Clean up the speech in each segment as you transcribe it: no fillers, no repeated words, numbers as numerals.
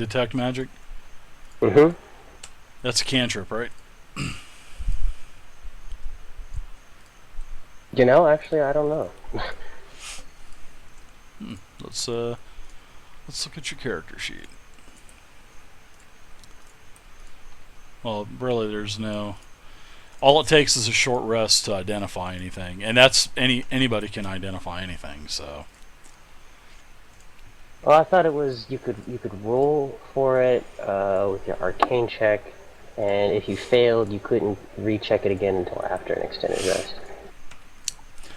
detect magic? Mm-hmm. That's a cantrip, right? You know, actually, I don't know. Let's look at your character sheet. Well, really, there's no. All it takes is a short rest to identify anything, and that's anybody can identify anything. So. Well, I thought it was you could roll for it with your arcane check, and if you failed, you couldn't recheck it again until after an extended rest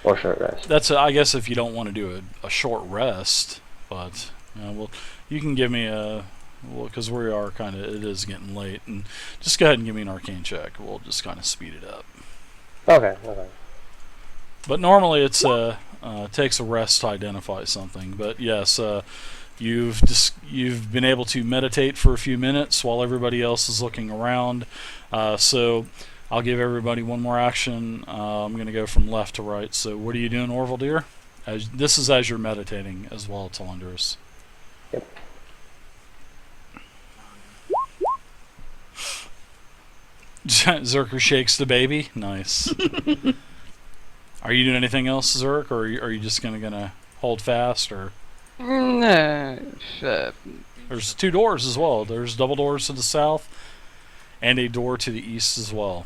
or short rest. That's I guess if you don't want to do a short rest, but well, you can give me a because we are kind of it is getting late, and just go ahead and give me an arcane check. We'll just kind of speed it up. Okay. Okay. But normally it's takes a rest to identify something. But yes, you've been able to meditate for a few minutes while everybody else is looking around. So I'll give everybody one more action. I'm going to go from left to right. So what are you doing, Orville dear? This is as you're meditating as well, Telendrus. Yep. Zerker shakes the baby. Nice. Are you doing anything else, Zerk, or are you just gonna hold fast, or? There's two doors as well. There's double doors to the south, and a door to the east as well.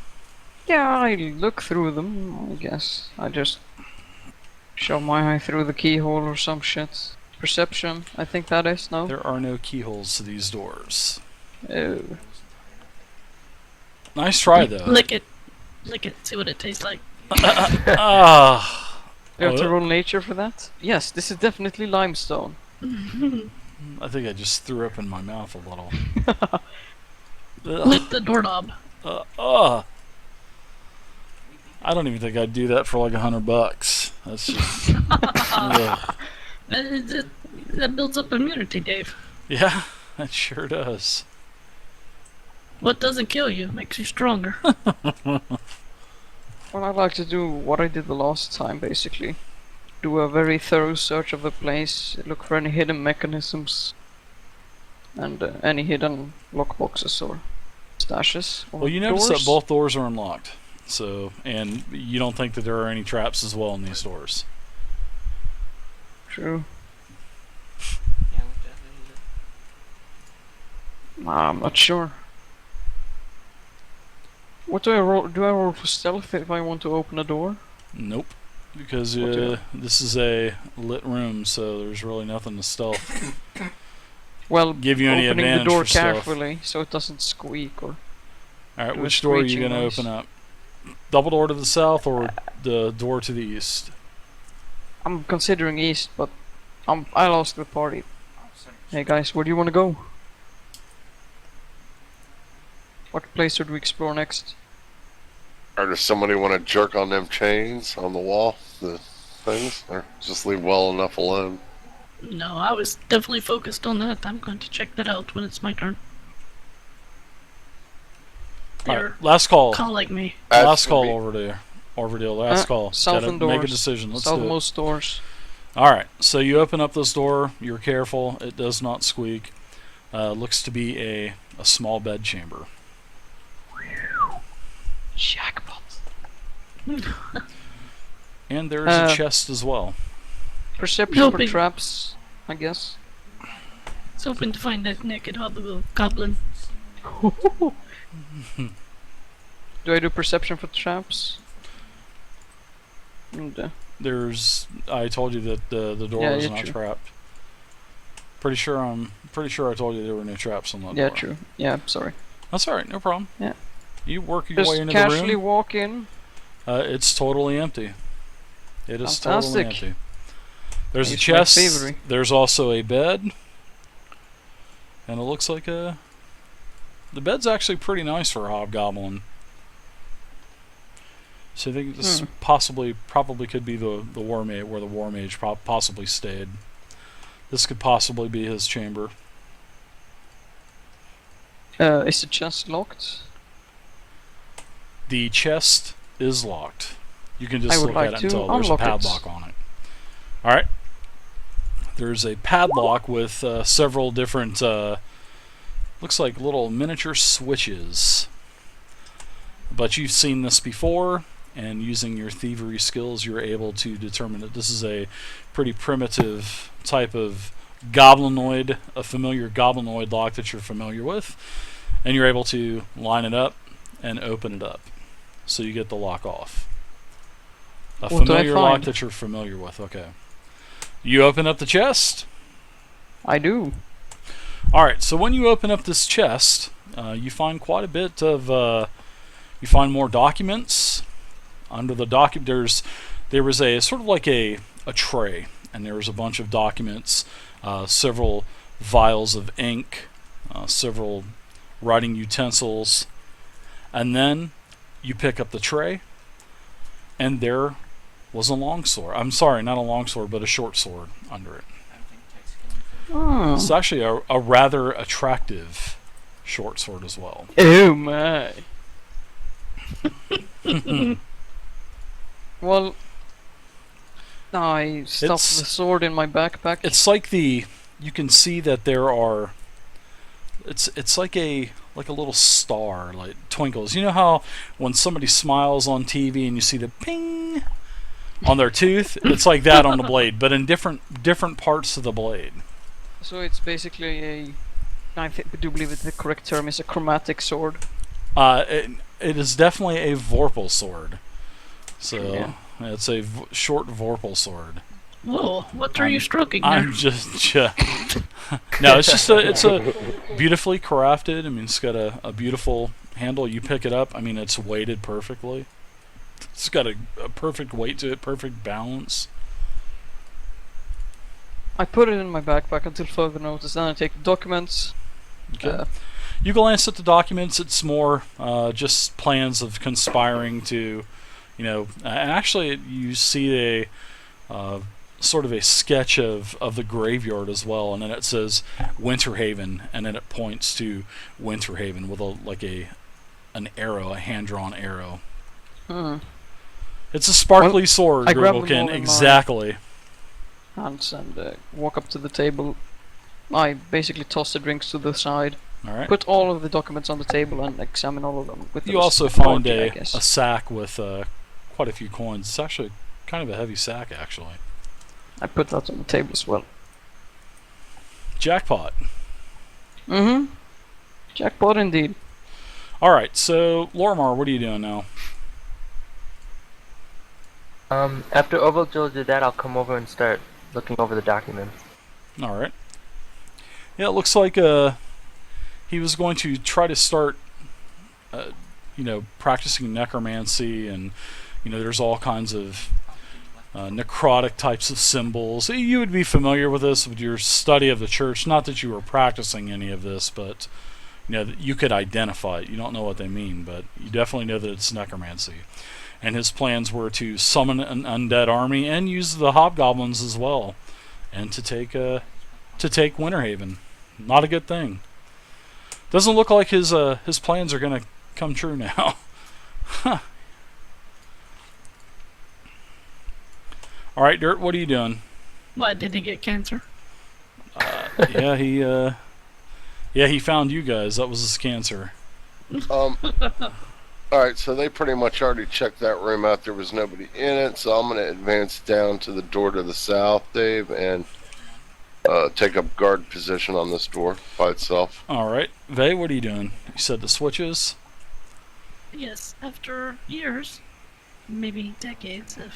Yeah, I look through them, I guess. I just shove my eye through the keyhole or some shit. Perception, I think that is, no? There are no keyholes to these doors. Oh. Nice try, though. Lick it. Lick it. See what it tastes like. You have to roll nature for that? Yes, this is definitely limestone. I think I just threw up in my mouth a little. Lick the doorknob. I don't even think I'd do that for like $100. That's just. That builds up immunity, Dave. Yeah, that sure does. What doesn't kill you makes you stronger. Well, I'd like to do what I did the last time, basically. Do a very thorough search of the place, look for any hidden mechanisms, and any hidden lockboxes or stashes. Or Well, you notice doors. that both doors are unlocked. So, and you don't think that there are any traps as well in these doors. True. I'm not sure. What do I roll? Do I roll for stealth if I want to open a door? Nope. Because Okay. this is a lit room, so there's really nothing to stealth. Well, Give you any opening the advantage door for stealth. carefully so it doesn't squeak or. Alright, Do a which door are you screeching going to noise. open up? Double door to the south or the door to the east? I'm considering east, but I'll ask the party. Hey guys, where do you want to go? What place should we explore next? Or does somebody want to jerk on them chains on the wall? The things? Or just leave well enough alone? No, I was definitely focused on that. I'm going to check that out when it's my turn. They're Alright, last call. calling me. Last call Be- over there. Overdale, last call. Southern Gotta doors. make a decision. Let's do it. Southmost doors. Alright, so you open up this door. You're careful. It does not squeak. Looks to be a small bed chamber. Jackpot. And there is a chest as well. Perception for Helping. traps, I guess. It's hoping to find that naked goblin. Do I do perception for traps? And, I told you that the door Yeah, was yeah, not true. trapped. Pretty sure I told you there were no traps on that yeah, door. true. Yeah, sorry. That's alright, no problem. Yeah. You work your way Just into casually the room. walk in. It's totally empty. It is totally Fantastic. empty. There's a Use my chest. thievery. There's also a bed. And it looks like the bed's actually pretty nice for a hobgoblin. So I think this probably could be the war mage where the war mage possibly stayed. This could possibly be his chamber. Is the chest locked? The chest is locked. You can I just would look like at it to until there's a unlock it. padlock on it. Alright. There's a padlock with several different looks like little miniature switches. But you've seen this before, and using your thievery skills, you're able to determine that this is a pretty primitive type of goblinoid, a familiar goblinoid lock that you're familiar with, and you're able to line it up and open it up. So you get the lock off. A What do I familiar lock find? that you're familiar with, okay. You open up the chest. I do. Alright, so when you open up this chest, you find quite a bit of, you find more documents. Under the document, there was a sort of like a tray, and there was a bunch of documents, several vials of ink, several writing utensils, and then you pick up the tray, and there was a longsword. I'm sorry, not a longsword, but a short sword under it. Oh. It's actually a rather attractive short sword as well. Oh my. Well, I stuffed It's- the sword in my backpack. It's like you can see that there are. It's like a little star, like twinkles. You know how when somebody smiles on TV and you see the ping on their tooth? It's like that on the blade, but in different parts of the blade. So it's basically a. Do believe that the correct term is a chromatic sword. It is definitely a Vorpal sword. So Yeah. it's a short Vorpal sword. Whoa, what are you stroking I'm there? just no, it's a beautifully crafted. I mean, it's got a beautiful handle. You pick it up. I mean, it's weighted perfectly. It's got a perfect weight to it, perfect balance. I put it in my backpack until further notice. Then I take the documents. Okay. You glance at the documents. It's more just plans of conspiring to, and actually you see a sort of a sketch of the graveyard as well, and then it says Winterhaven, and then it points to Winterhaven with an arrow, a hand-drawn arrow. Hmm. It's a sparkly sword, I grab them Gribblkin, all in my- exactly. Hands and walk up to the table. I basically toss the drinks to the side. All right. Put all of the documents on the table and examine all of them. With You a also find fork, I a guess. sack with quite a few coins. It's actually kind of a heavy sack, actually. I put that on the table as well. Jackpot. Mm-hmm. Jackpot indeed. All right, so Lormar, what are you doing now? After Overkill did that, I'll come over and start looking over the documents. All right. Yeah, it looks like he was going to try to start, practicing necromancy, and there's all kinds of necrotic types of symbols. You would be familiar with this with your study of the church. Not that you were practicing any of this, but that you could identify it. You don't know what they mean, but you definitely know that it's necromancy. And his plans were to summon an undead army and use the hobgoblins as well, and to take Winterhaven. Not a good thing. Doesn't look like his plans are gonna come true now. Huh. All right, Dirt. What are you doing? Why did he get cancer? He found you guys. That was his cancer. Alright, so they pretty much already checked that room out. There was nobody in it, so I'm going to advance down to the door to the south, Dave, and take up guard position on this door by itself. All right, Vay. What are you doing? You said the switches. Yes, after years, maybe decades of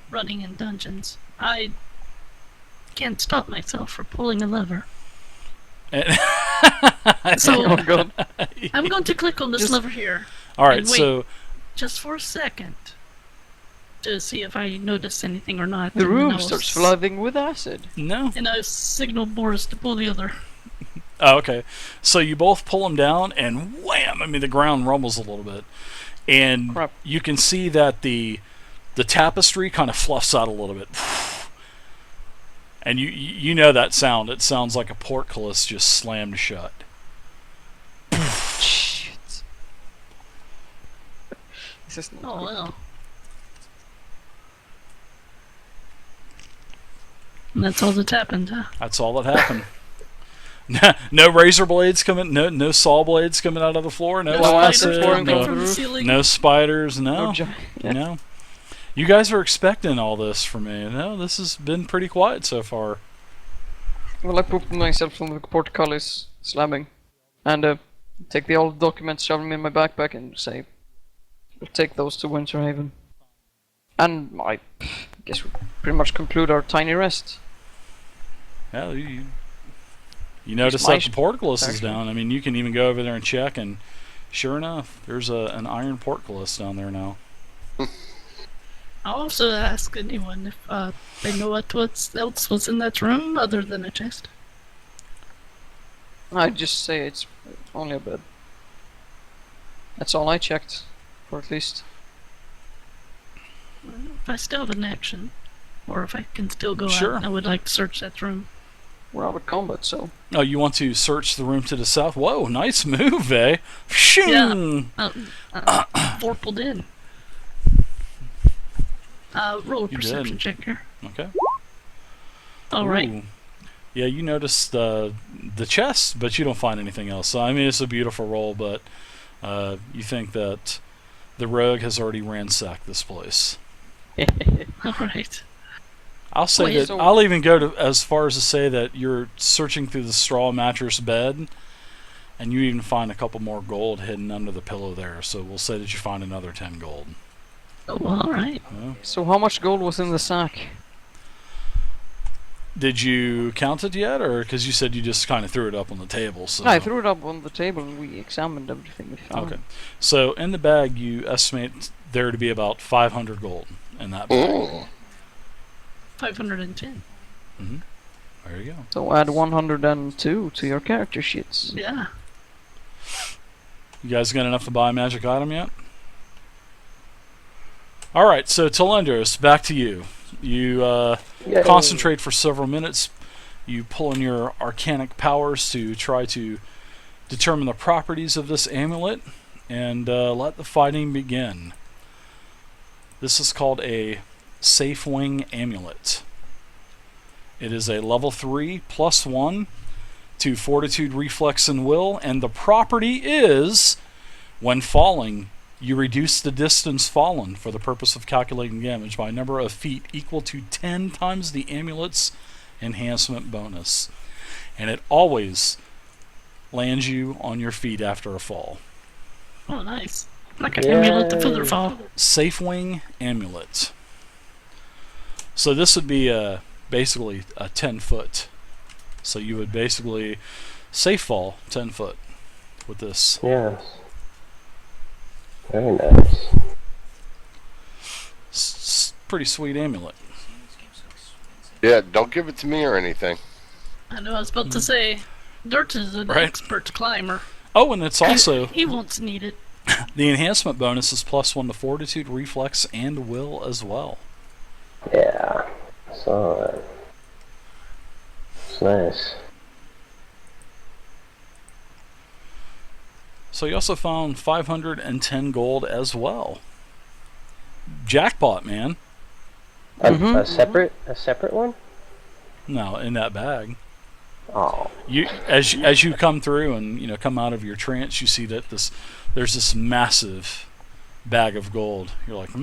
running in dungeons, I can't stop myself from pulling a lever. So Oh god. I'm going to click on this Just- lever here, All right, And wait. so just for a second, to see if I notice anything or not. The and then room I'll starts flooding with acid. no. And I signal Boris to pull the other. Oh, okay. So you both pull him down, and wham! I mean, the ground rumbles a little bit, and Crap. you can see that the tapestry kind of fluffs out a little bit, and you know that sound. It sounds like a portcullis just slammed shut. Shit. This is not Oh good. well. And that's all that's happened, huh? That's all that happened. No razor blades coming. No saw blades coming out of the floor. No No acid. acid pouring No, from the ceiling. no spiders. No. Yeah. No. You guys are expecting all this from me. No, this has been pretty quiet so far. Well, I pooped myself from the portcullis slamming, and take the old documents, shove them in my backpack, and say, "We'll take those to Winterhaven." And I guess we pretty much conclude our tiny rest. Yeah, you notice that the portcullis is down. I mean, you can even go over there and check, and sure enough, there's an iron portcullis down there now. I'll also ask anyone if they know what else was in that room other than a chest. I just say it's only a bed. That's all I checked, or at least. If I still have an action, or if I can still go Sure. out, I would like to search that room. We're out of combat, so. Oh, you want to search the room to the south? Whoa, nice move, eh? Shing! Vorpal did. Roll a You perception did. check here. Okay. Alright. Ooh. Yeah, you notice the chest, but you don't find anything else. So, I mean, it's a beautiful roll, but you think that the rogue has already ransacked this place. Alright. I'll say Wait, that so- I'll even go as far as to say that you're searching through the straw mattress bed, and you even find a couple more gold hidden under the pillow there. So we'll say that you find another 10 gold. Oh, alright. So how much gold was in the sack? Did you count it yet, or because you said you just kind of threw it up on the table? So I threw it up on the table and we examined everything we found. Okay, so in the bag you estimate there to be about 500 gold in that bag. Ooh. 510. There you go. So add 102 to your character sheets. Yeah. You guys got enough to buy a magic item yet? All right, so Telendros, back to you. You Yay. concentrate for several minutes. You pull in your arcanic powers to try to determine the properties of this amulet, and let the fighting begin. This is called a Safe Wing Amulet. It is a level 3 +1 to Fortitude, Reflex, and Will, and the property is, when falling, you reduce the distance fallen for the purpose of calculating damage by a number of feet equal to 10 times the amulet's enhancement bonus. And it always lands you on your feet after a fall. Oh, nice. Like an amulet to feather fall. Safe Wing Amulet. So this would be basically a 10 foot. So you would basically safe fall 10 foot with this. Yes. Very nice. Pretty sweet amulet. Yeah, don't give it to me or anything. I know I was about to say, Dirt is an Right. expert climber. Oh, and it's also He won't need it. the enhancement bonus is +1 to Fortitude, Reflex, and Will as well. Yeah. Saw it. It's nice. So you also found 510 gold as well. Jackpot, man. A separate one? No, in that bag. Oh. You as you come through and come out of your trance, you see that there's this massive bag of gold. You're like,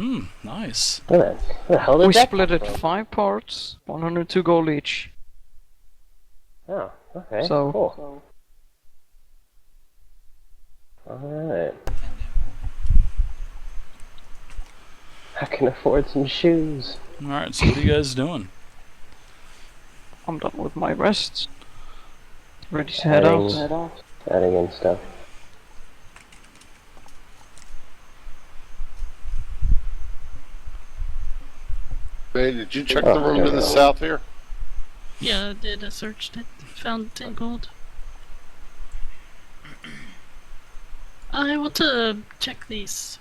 nice. Where the hell did We that split come it from? 5 parts, 102 gold each. Oh, okay. So- cool. Alright. I can afford some shoes. All right, so what are you guys doing? I'm done with my rest. Ready to head out. Adding in stuff. Hey, did you check the room to the south here? Yeah, I did. I searched it. Found 10 gold. I want to check these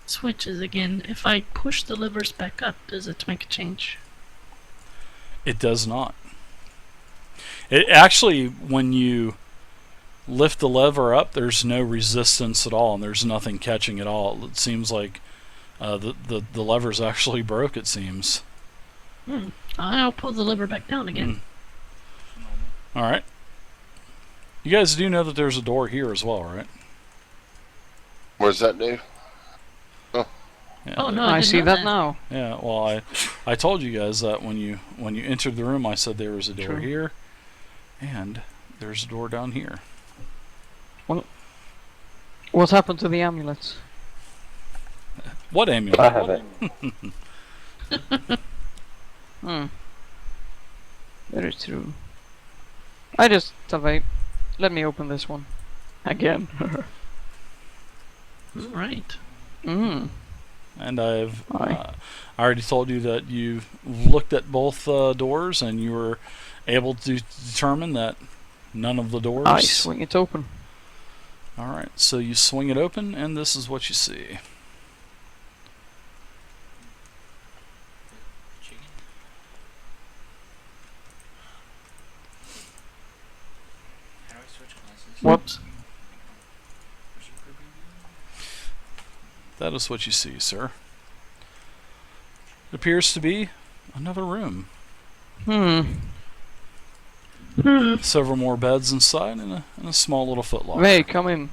switches again. If I push the levers back up, does it make a change? It does not. It actually, when you lift the lever up, there's no resistance at all, and there's nothing catching at all. It seems like the lever's actually broke. It seems. I'll pull the lever back down again. All right. You guys do know that there's a door here as well, right? Where's that, Dave? Yeah, Oh, no, I didn't see know that now. Yeah, well, I told you guys that when you entered the room, I said there was a door True. here, and there's a door down here. What happened to the amulets? What amulet? I have it. Hmm. Very true. I just wait. Let me open this one. Again. Right. Hmm. And I already told you that you looked at both doors, and you were able to determine that none of the doors. I swing it open. All right, so you swing it open, and this is what you see. What? That is what you see, sir. It appears to be another room. Hmm. Several more beds inside, and a small little footlocker. Hey, come in.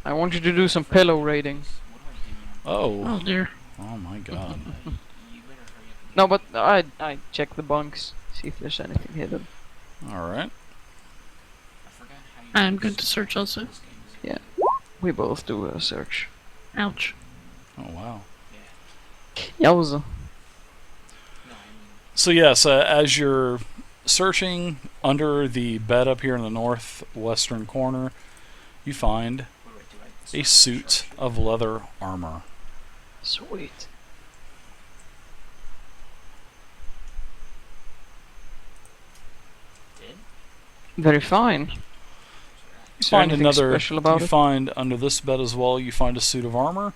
I want you to do some pillow raiding. Oh. Oh dear. Oh my God. No, but I check the bunks, see if there's anything hidden. All right. I'm going to search also. We both do a search. Ouch. Oh wow. Yowza. So yes, as you're searching under the bed up here in the northwestern corner, you find a suit of leather armor. Sweet. Very fine. Is there Find anything another. special about You it? find under this bed as well. You find a suit of armor,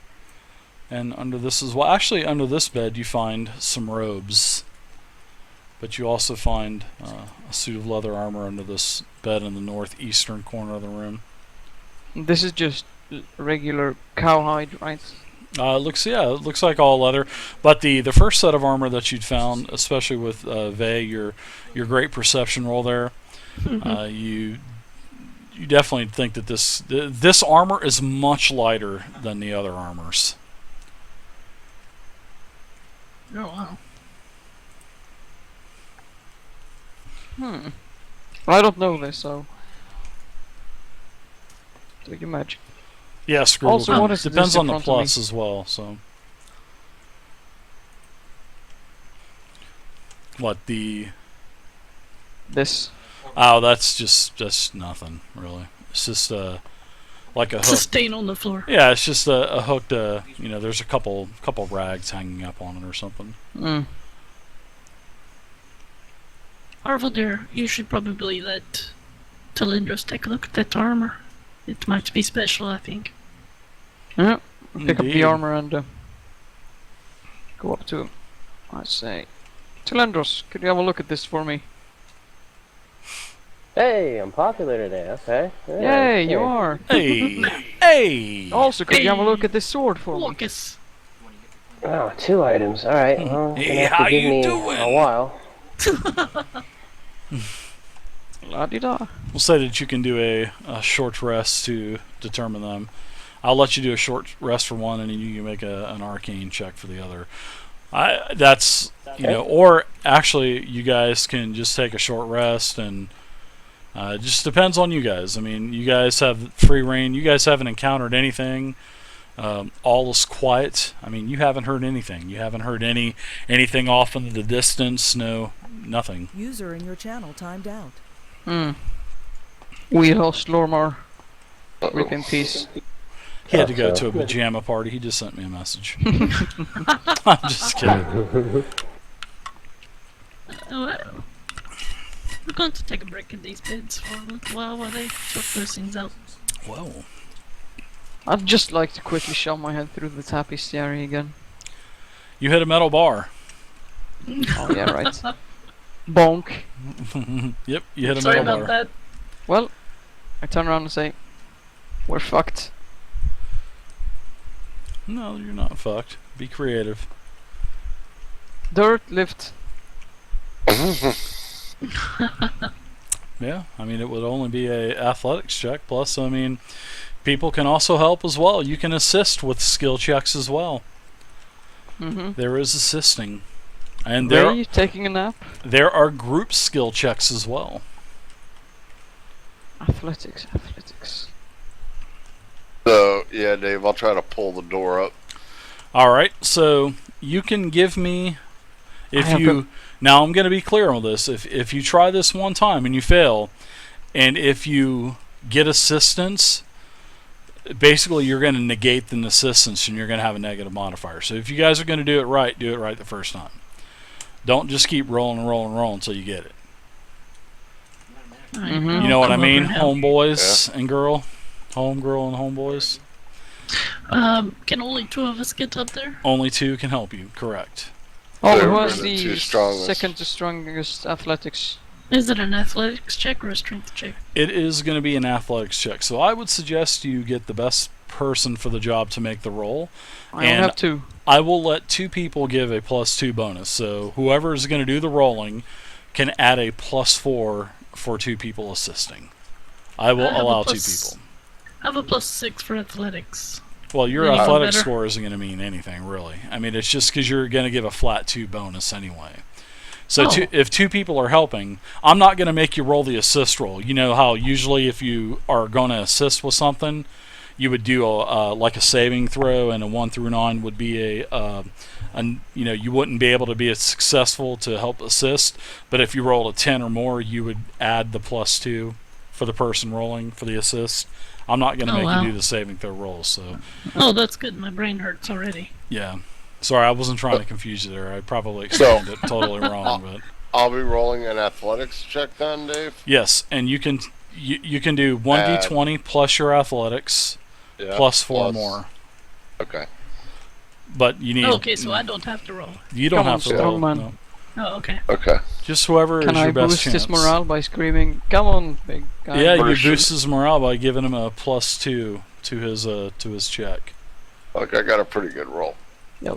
and under this as well. Actually, under this bed you find some robes, but you also find a suit of leather armor under this bed in the northeastern corner of the room. This is just regular cowhide, right? It looks like all leather, but the first set of armor that you'd found, especially with Vey, your great perception roll there, you definitely think that this armor is much lighter than the other armors. Oh wow. I don't know this, so do your magic. Yeah, screw Also, it. what is Depends this in on the front of me? plus as well. So, what the? This. Oh, that's just nothing really. It's just like a It's a hook. stain on the floor. Yeah, it's just a hook to, there's a couple rags hanging up on it or something. Arvel dear, you should probably let Talindros take a look at that armor. It might be special, I think. Yeah. Pick up Indeed. the armor and go up to him. I say, Talendros, could you have a look at this for me? Hey, I'm popular today. Okay. Yeah, Yay, you here. are. Hey, hey. Also, could you have a Hey. look at this sword for me? Lucas. Oh, 2 items. All right. Well, Hey, gonna have how to give you me doing? a while. La-di-da. We'll say that you can do a short rest to determine them. I'll let you do a short rest for one, and then you can make an arcane check for the other. That's or actually, you guys can just take a short rest, and it just depends on you guys. I mean, you guys have free reign. You guys haven't encountered anything. All is quiet. I mean, you haven't heard anything. You haven't heard anything off in the distance. No, nothing. User in your channel timed out. We lost Lormar. Rip in peace. He had to go to a pajama party. He just sent me a message. I'm just kidding. Well, we're going to take a break in these beds for a little while they sort those things out. Whoa. I'd just like to quickly shove my head through the tapistiary again. You hit a metal bar. Oh yeah, right. Bonk. Yep, you hit a Sorry metal about bar. that. Well, I turn around and say, we're fucked. No, you're not fucked. Be creative. Dirt lift. Yeah, I mean, it would only be a athletics check. Plus, I mean, people can also help as well. You can assist with skill checks as well. Mm-hmm. There is assisting. And Ray, taking a nap? there are group skill checks as well. Athletics. So, yeah, Dave, I'll try to pull the door up. Alright, so you can give me... Now, I'm going to be clear on this. If you try this one time and you fail, and if you get assistance, basically you're going to negate the assistance and you're going to have a negative modifier. So if you guys are going to do it right the first time. Don't just keep rolling until you get it. Mhm. You know what I Come over mean, and help. homeboys and girl? Homegirl and homeboys? Can only 2 of us get up there? Only 2 can help you, correct. Oh, They're who has the the 2 strongest. second to strongest athletics? Is it an athletics check or a strength check? It is going to be an athletics check, so I would suggest you get the best person for the job to make the roll. I And only have 2. I will let 2 people give a +2 bonus, so whoever is going to do the rolling can add a +4 for 2 people assisting. I will I have a allow 2 plus- people. I have a +6 for athletics. Well, your Any athletic better? score isn't going to mean anything, really. I mean, it's just because you're going to give a flat 2 bonus anyway. So Oh. if 2 people are helping, I'm not going to make you roll the assist roll. You know how usually if you are going to assist with something, you would do like a saving throw, and a 1 through 9 would be you wouldn't be able to be as successful to help assist. But if you rolled a 10 or more, you would add the +2 for the person rolling for the assist. I'm not going to Oh, make wow. you do the saving throw rolls, so Oh, that's good. My brain hurts already. yeah. Sorry, I wasn't trying to confuse you there. I probably explained it totally wrong, but I'll be rolling an athletics check then, Dave. yes, and you can do 1d20 plus your athletics Yeah. plus 4 more. Okay. But you need Okay, so I don't have to roll. you don't Come on, have to strong roll. man. No. Oh, okay. Okay. Just whoever Can is your I best boost chance. his morale by screaming, "Come on, big guy"? Yeah, you Version. boost his morale by giving him a +2 to his check. Like I got a pretty good roll. Yeah,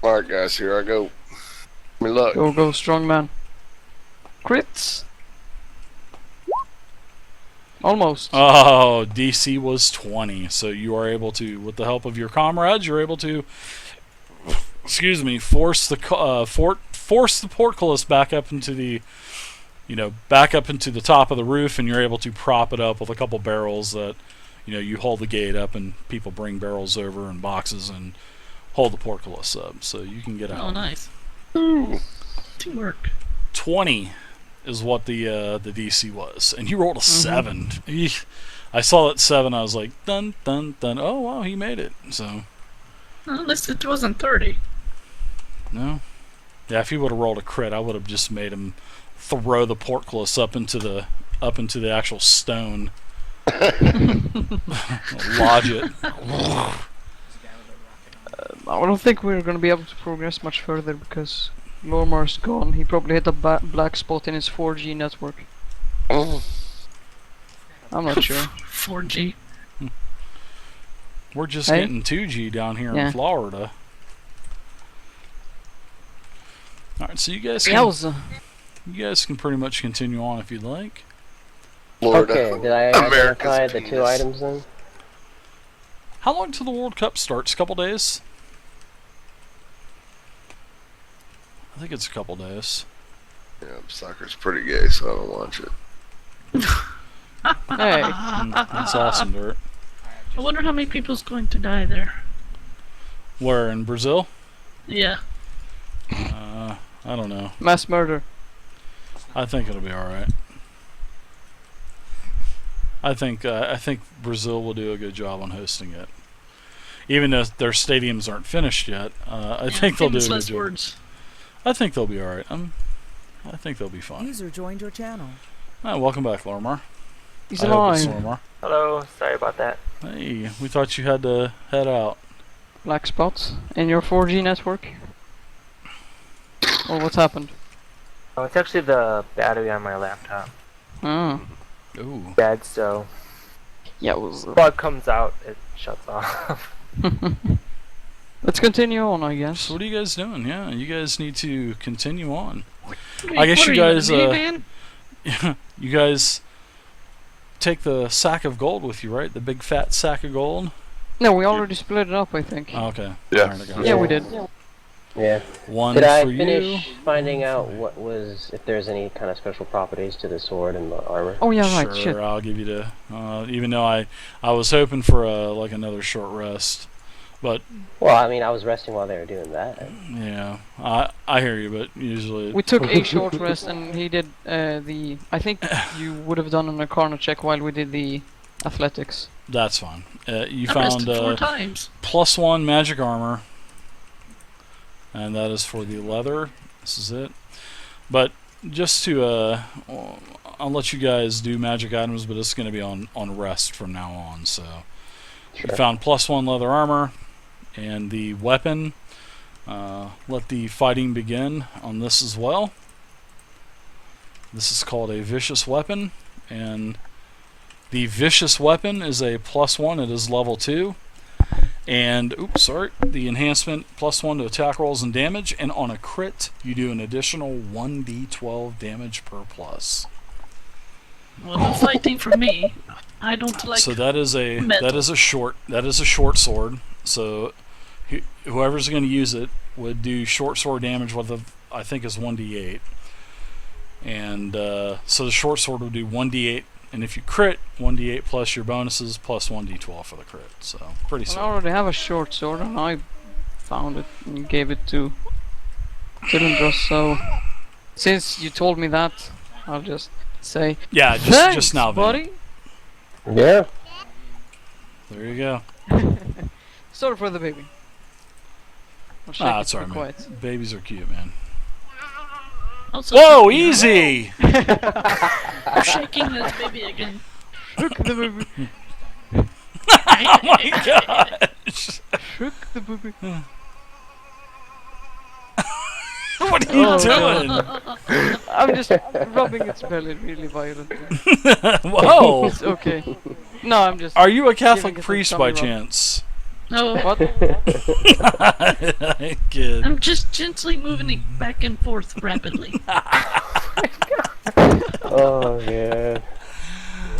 All right, guys, here I go. Let me look. go, strong man. Crits. Almost. Oh, DC was 20, so you are able to, with the help of your comrades, you're able to, force the force the portcullis back up into the, top of the roof, and you're able to prop it up with a couple barrels that, you hold the gate up, and people bring barrels over and boxes and hold the portcullis up, so you can get out. Oh, nice. Ooh. Teamwork. 20 is what the DC was, and you rolled a 7. Eek. I saw that 7. I was like, dun dun dun. Oh wow, he made it. So At least it wasn't 30. no, yeah. If he would have rolled a crit, I would have just made him throw the portcullis up into the actual stone. Lodge it. I don't think we're gonna be able to progress much further because Lormar's gone. He probably hit a black spot in his 4G network. Oh. I'm not sure. 4G. We're just Hey? getting 2G down here Yeah. in Florida. All right, so you guys can pretty much continue on if you'd like. Florida. Okay, did I America's identify the 2 penis. items then? How long till the World Cup starts? A couple days? I think it's a couple days. Yeah, soccer's pretty gay, so I don't watch it. Hey, That's awesome, Dirt. I wonder how many people's going to die there. Where, in Brazil? Yeah. I don't know. mass murder. I think it'll be alright. I think Brazil will do a good job on hosting it. Even though their stadiums aren't finished yet, I think they'll do a famous good last job. words. I think they'll be alright. I think they'll be fine. User joined your channel. Welcome back, Lormar. He's I hope it's alive. Lormar. Hello, sorry about that. Hey, we thought you had to head out. Black spots in your 4G network. Or what's happened? Oh, it's actually the battery on my laptop. Oh. Ooh. Bad, so Yeah, it was. bug comes out, it shuts off. Let's continue on, I guess. So what are you guys doing? Yeah, you guys need to continue on. Wait, I guess what you are guys, a minivan? you guys take the sack of gold with you, right? The big fat sack of gold. No, we already split it up, I think. Oh, okay. Yeah. Alright, I got Yeah, it. we did. Yeah. One Did I for finish you. finding out me. what was, if there's any kind of special properties to the sword and the armor? Oh yeah, right. Sure, Shit. I'll give you the. Even though I was hoping for like another short rest, but Well, I mean, I was resting while they were doing that. yeah, I hear you, but usually We took a short rest, and he did the. I think you would have done an Arcana check while we did the athletics. that's fine. You I found rested 4 times. +1 magic armor, and that is for the leather. This is it. But just to I'll let you guys do magic items, but it's going to be on rest from now on. So Sure. you found +1 leather armor, and the weapon. Let the fighting begin on this as well. This is called a vicious weapon, and the vicious weapon is a +1. It is level 2. And, oops, sorry, the enhancement +1 to attack rolls and damage, and on a crit, you do an additional 1d12 damage per plus. Well, no fighting for me. I don't like. So that is a metal. short sword. So whoever's going to use it would do short sword damage with I think is 1d8. And so the short sword would do 1d8. And if you crit, 1d8 plus your bonuses plus 1d12 for the crit. So pretty Well, I sweet. already have a short sword, and I found it and gave it to Tilindros. So since you told me that, I'll just say Yeah, thanks, just now, buddy. Yeah. There you go. Sorry for the baby. I'll shake It's it alright, man. quiet. Babies are cute, man. Also, Whoa, shaking- easy! I'm shaking this baby again. Shook the baby. Oh my gosh! Shook the baby. What are you Oh, doing? I'm just rubbing its belly really violently. Whoa! It's okay. No, I'm just. Are you a Giving Catholic it a priest tummy by rub. chance? No, What? Kid. I'm just gently moving it back and forth rapidly. Oh, yeah.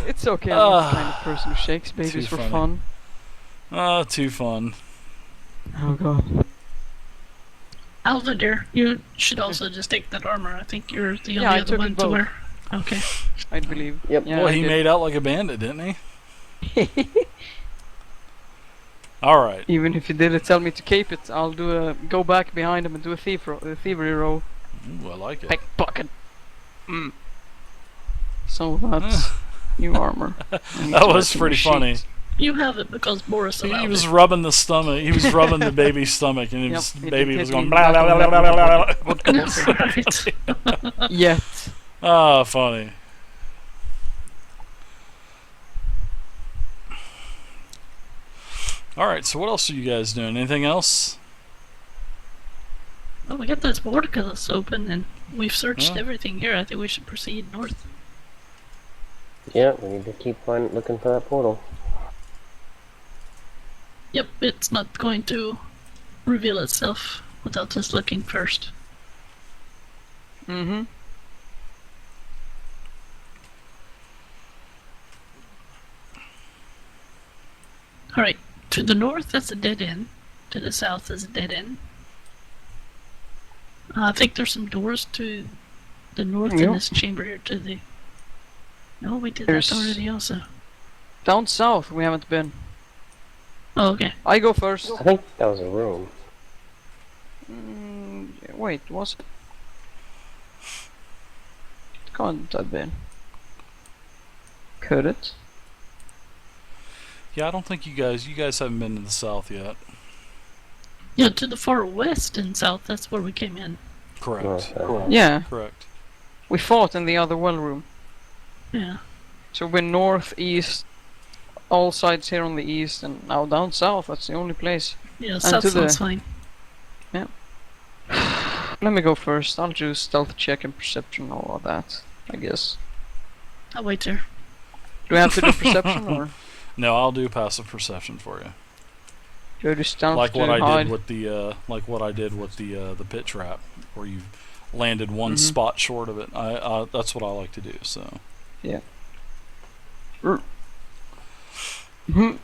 It's okay. I'm not the kind of person who shakes babies Too for funny. fun. Oh, too fun. Oh god. Alva, dear, you should also just take that armor. I think you're the Yeah, only I other took one it to both. wear. Okay. I believe. Yep. Yeah, Well, I he did. made out like a bandit, didn't he? Alright. Even if you didn't tell me to cape it, I'll go back behind him and do a thievery roll. Ooh, I like it. Pickpocket. So that's new armor. That was pretty funny. You have it because Boris He allowed was it. rubbing the stomach. He was rubbing the baby's stomach, and Yep, his he baby did was hit going me blah blah back blah on blah the blah blah. That's right. Yet. Oh, funny. Alright, so what else are you guys doing? Anything else? Well, we got this portcullis open and we've searched Yeah. everything here. I think we should proceed north. Yeah, we need to keep looking for that portal. Yep, it's not going to reveal itself without us looking first. Mm-hmm. Alright, to the north, that's a dead end. To the south is a dead end. I think there's some doors to the north in Yep. this chamber here to the... No, we did There's- that already also. Down south we haven't been. Oh, okay. I go first. I think that was a room. Wait, was it? Can't have been. Could it? Yeah, I don't think you guys haven't been to the south yet. Yeah, to the far west and south, that's where we came in. Correct. Yeah, Correct. we fought in the other well room. Yeah. So we're north, east, all sides here on the east, and now down south. That's the only place. Yeah, And south to the- sounds fine. Let me go first. I'll do stealth check and perception, all of that. I guess. I'll wait there. Do we have to do perception or No, I'll do passive perception for you. do I do stealth Like to what I hide? did with the the pit trap, where you landed one Mhm. spot short of it. That's what I like to do. So. Yeah. Mhm.